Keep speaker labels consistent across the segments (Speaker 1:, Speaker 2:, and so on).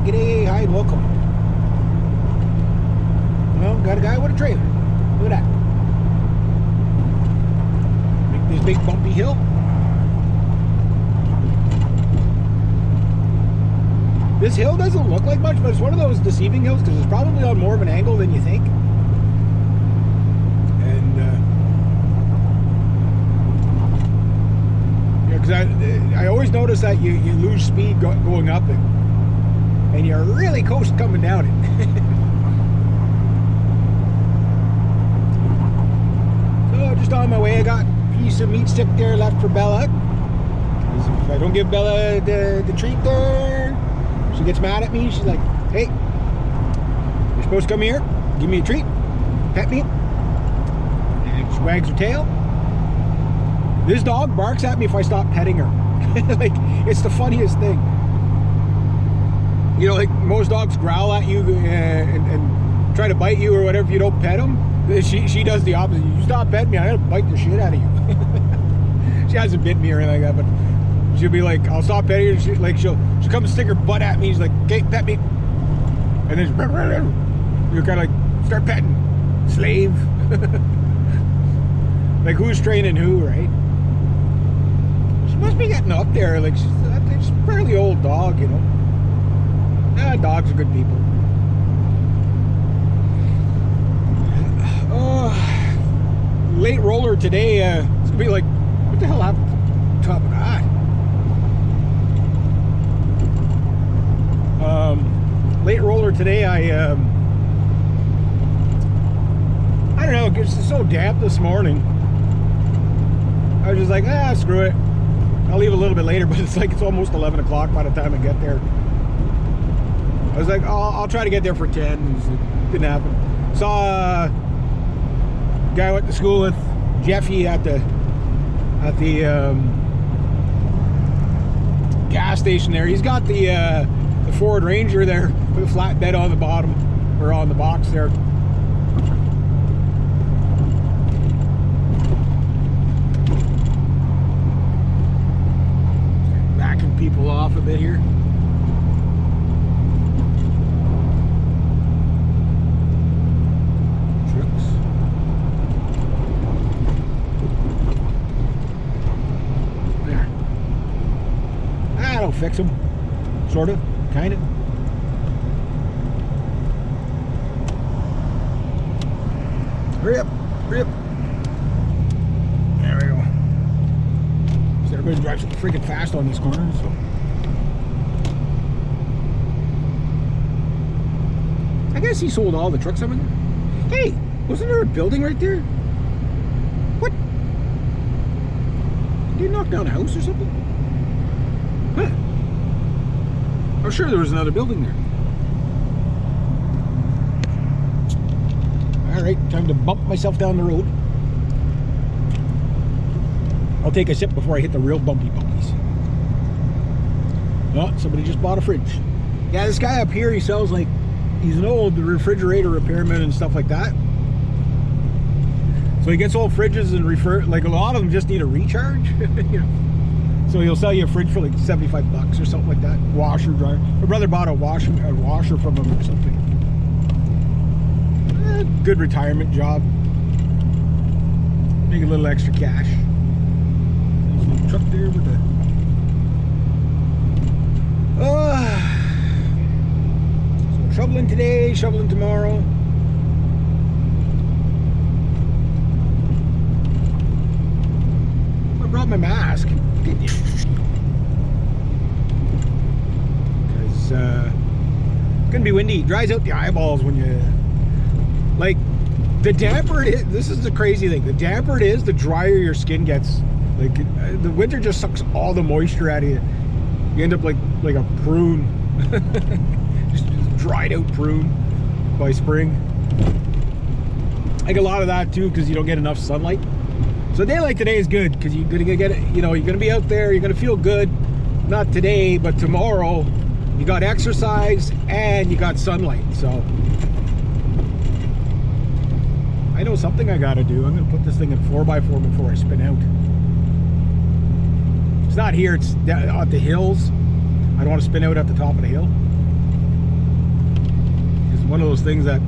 Speaker 1: G'day, hi, and welcome. Well, got a guy with a trailer. Look at that. Make this big bumpy hill. This hill doesn't look like much, but it's one of those deceiving hills because it's probably on more of an angle than you think. And because I always notice that you lose speed going up it, and you're really coast coming down it. So just on my way, I got a piece of meat stick there left for Bella. If I don't give Bella the treat there, she gets mad at me. She's like, hey, you're supposed to come here, give me a treat, pet me. And she wags her tail. This dog barks at me if I stop petting her. Like, it's the funniest thing. You know, like most dogs growl at you and try to bite you or whatever if you don't pet them. She does the opposite. You stop petting me, I'm gonna bite the shit out of you. She hasn't bitten me or anything like that, but she'll be like, I'll stop petting her. She'll come and stick her butt at me. She's like, okay, pet me. And then you're kind of like, start petting, slave. Like, who's training who, right? She must be getting up there. Like, she's a fairly old dog, you know. Dogs are good people. Late roller today. It's gonna be like, what the hell happened to the top of that? Late roller today. I don't know. It's just so damp this morning. I was just like, screw it. I'll leave a little bit later, but it's like it's almost 11 o'clock by the time I get there. I was like, I'll try to get there for 10. It didn't happen. Saw a guy I went to school with, Jeffy, at the gas station there. He's got the Ford Ranger there with a flatbed on the bottom, or on the box there. Backing people off a bit here. That'll fix them, sort of, kind of. Hurry up, hurry up. There we go. So everybody drives so freaking fast on these corners. So I guess he sold all the trucks over there. Hey, wasn't there a building right there? What? Did he knock down a house or something? Huh. I'm sure there was another building there. Alright, time to bump myself down the road. I'll take a sip before I hit the real bumpy bumpies. Oh, somebody just bought a fridge. Yeah, this guy up here, he sells, like, he's an old refrigerator repairman and stuff like that. So he gets old fridges and like a lot of them just need a recharge. You know? So he'll sell you a fridge for like $75 or something like that. Washer, dryer. My brother bought a washer from him or something. Good retirement job. Make a little extra cash. There's a little truck there with a... So shoveling today, shoveling tomorrow. I brought my mask. Because it's gonna be windy. It dries out the eyeballs when you, like, the damper it is. This is the crazy thing. The damper it is, the drier your skin gets. Like, the winter just sucks all the moisture out of you. You end up like a prune. just dried out prune by spring. Like a lot of that too, because you don't get enough sunlight. So a day like today is good because you're gonna get it. You know, you're gonna be out there. You're gonna feel good. Not today, but tomorrow. You got exercise and you got sunlight. So I know something I gotta do. I'm gonna put this thing in 4x4 before I spin out. It's not here. It's at the hills. I don't want to spin out at the top of the hill. one of those things that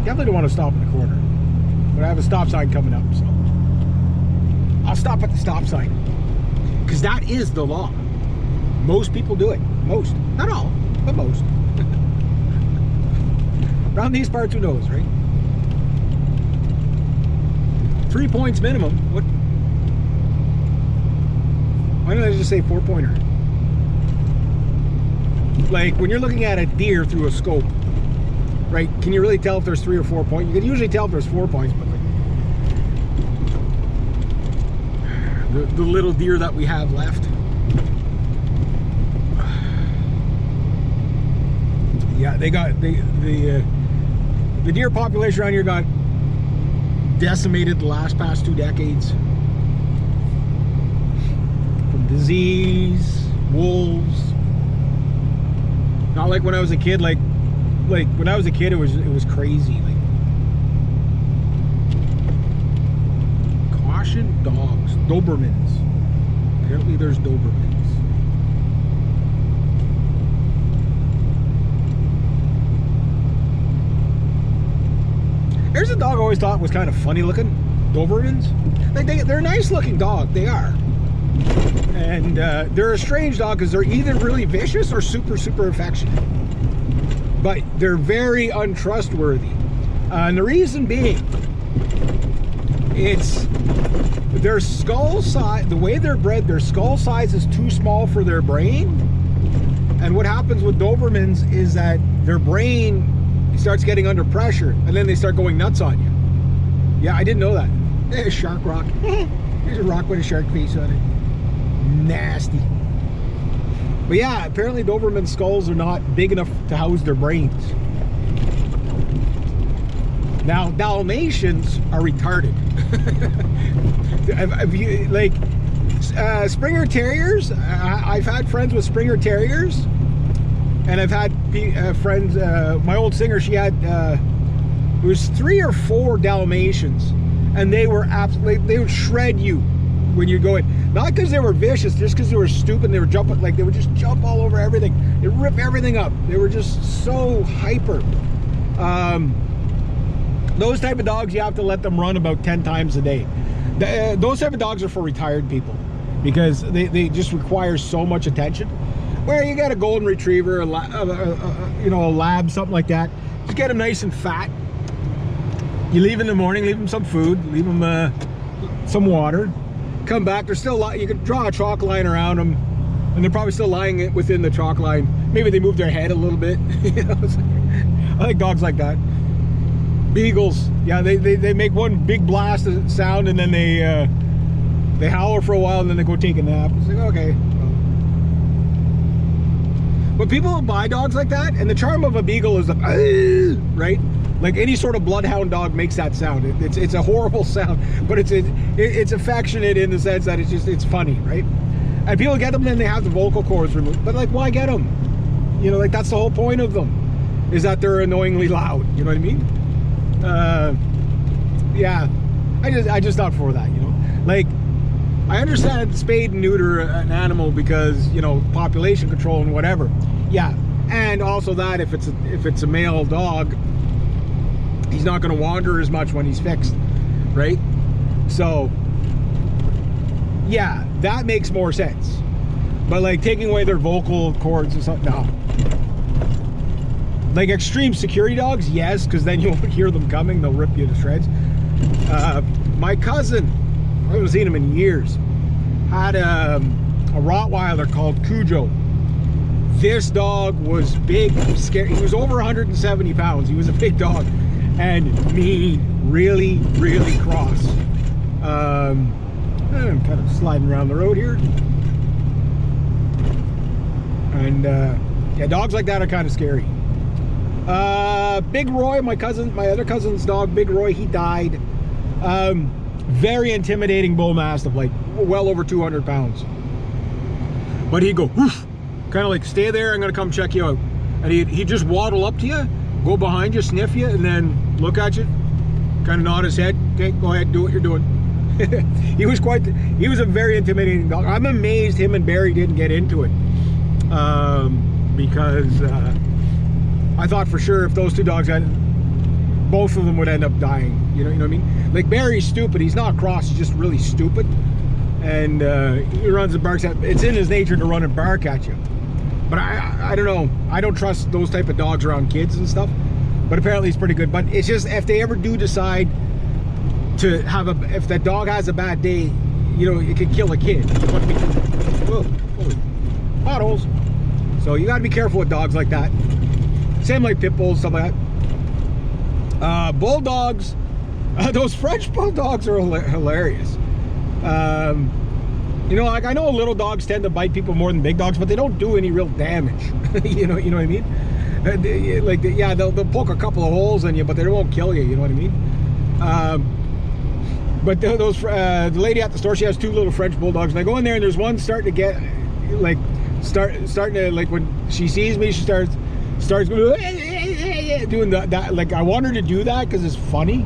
Speaker 1: definitely don't want to stop in the corner. But I have a stop sign coming up, so I'll stop at the stop sign. Because that is the law. Most people do it. Most. Not all, but most. Around these parts, who knows, right? 3 points minimum. What? Why don't I just say 4-pointer? Like, when you're looking at a deer through a scope, right, can you really tell if there's 3 or 4 points? You can usually tell if there's 4 points, but like, the little deer that we have left. Yeah, they got the deer population around here got decimated the past 2 decades from disease, wolves. Not like when I was a kid. Like when I was a kid, it was crazy. Like, caution, dogs, Dobermans. Apparently, there's Dobermans. There's a dog I always thought was kind of funny looking. Dobermans. Like they're a nice looking dog. They are. And they're a strange dog because they're either really vicious or super, super affectionate. But they're very untrustworthy. And the reason being, it's their skull size, the way they're bred, their skull size is too small for their brain. And what happens with Dobermans is that their brain starts getting under pressure and then they start going nuts on you. Yeah, I didn't know that. There's a shark rock. There's a rock with a shark face on it. Nasty. But yeah, apparently Doberman skulls are not big enough to house their brains. Now, Dalmatians are retarded. Like, Springer Terriers, I've had friends with Springer Terriers, and I've had friends, my old singer, she had, it was 3 or 4 Dalmatians, and they were absolutely, they would shred you when you go in. Not because they were vicious, just because they were stupid. They were jumping, like they would just jump all over everything. They'd rip everything up. They were just so hyper. Those type of dogs, you have to let them run about 10 times a day. Those type of dogs are for retired people because they just require so much attention. Where you got a golden retriever, you know, a lab, something like that. Just get them nice and fat. You leave in the morning, leave them some food, leave them some water. Come back, they're still, you could draw a chalk line around them, and they're probably still lying within the chalk line. Maybe they move their head a little bit. You know, I like dogs like that. Beagles, yeah, they make one big blast of sound, and then they howl for a while, and then they go take a nap. It's like, okay. But people buy dogs like that, and the charm of a beagle is like, right? Like any sort of bloodhound dog makes that sound. It's a horrible sound, but it's affectionate in the sense that it's funny, right? And people get them, and then they have the vocal cords removed. But like, why get them? You know, like that's the whole point of them, is that they're annoyingly loud. You know what I mean? Yeah, I just not for that. You know, like I understand spade and neuter an animal because, you know, population control and whatever. Yeah, and also that if it's a male dog, he's not going to wander as much when he's fixed, right? So, yeah, that makes more sense. But like taking away their vocal cords and something, no. Like extreme security dogs, yes, because then you won't hear them coming. They'll rip you to shreds. My cousin, I haven't seen him in years, had a Rottweiler called Cujo. This dog was big, scary. He was over 170 pounds. He was a big dog. And mean, really, really cross. I'm kind of sliding around the road here. And yeah, dogs like that are kind of scary. Big Roy, my other cousin's dog, Big Roy, he died. Very intimidating bull mastiff, like well over 200 pounds. But he'd go, whoosh, kind of like, stay there, I'm gonna come check you out. And he'd just waddle up to you, go behind you, sniff you, and then look at you, kind of nod his head. Okay, go ahead, do what you're doing. he was a very intimidating dog. I'm amazed him and Barry didn't get into it, because I thought for sure if those two dogs had, both of them would end up dying. You know what I mean? Like Barry's stupid. He's not cross. He's just really stupid. And he runs and barks at. It's in his nature to run and bark at you. But I don't know. I don't trust those type of dogs around kids and stuff. But apparently he's pretty good. But it's just if they ever do decide to have if that dog has a bad day, you know, it could kill a kid. Whoa, holy potholes. So you got to be careful with dogs like that. Same like pit bulls, stuff like that. Bulldogs, those French bulldogs are hilarious. You know, like I know little dogs tend to bite people more than big dogs, but they don't do any real damage. you know what I mean? Like, yeah, they'll poke a couple of holes in you, but they won't kill you. You know what I mean? But the lady at the store, she has two little French bulldogs, and I go in there, and there's one starting to get like starting to, like, when she sees me, she starts going doing that. Like, I want her to do that because it's funny.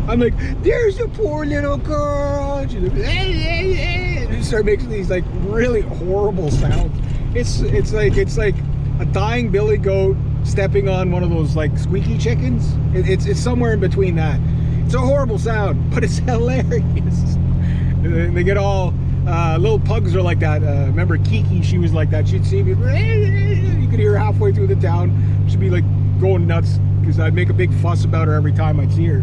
Speaker 1: I'm like, there's a poor little girl. She's like, and you start making these like really horrible sounds. It's like a dying billy goat stepping on one of those like squeaky chickens. It's somewhere in between that. It's a horrible sound, but it's hilarious. And they get all little pugs are like that. Remember Kiki? She was like that. She'd see me. You could hear her halfway through the town. She'd be like going nuts because I'd make a big fuss about her every time I'd see her.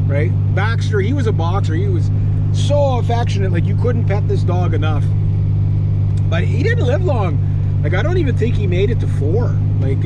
Speaker 1: Right? Baxter, he was a boxer. He was so affectionate. Like, you couldn't pet this dog enough. But he didn't live long. Like, I don't even think he made it to 4. Like,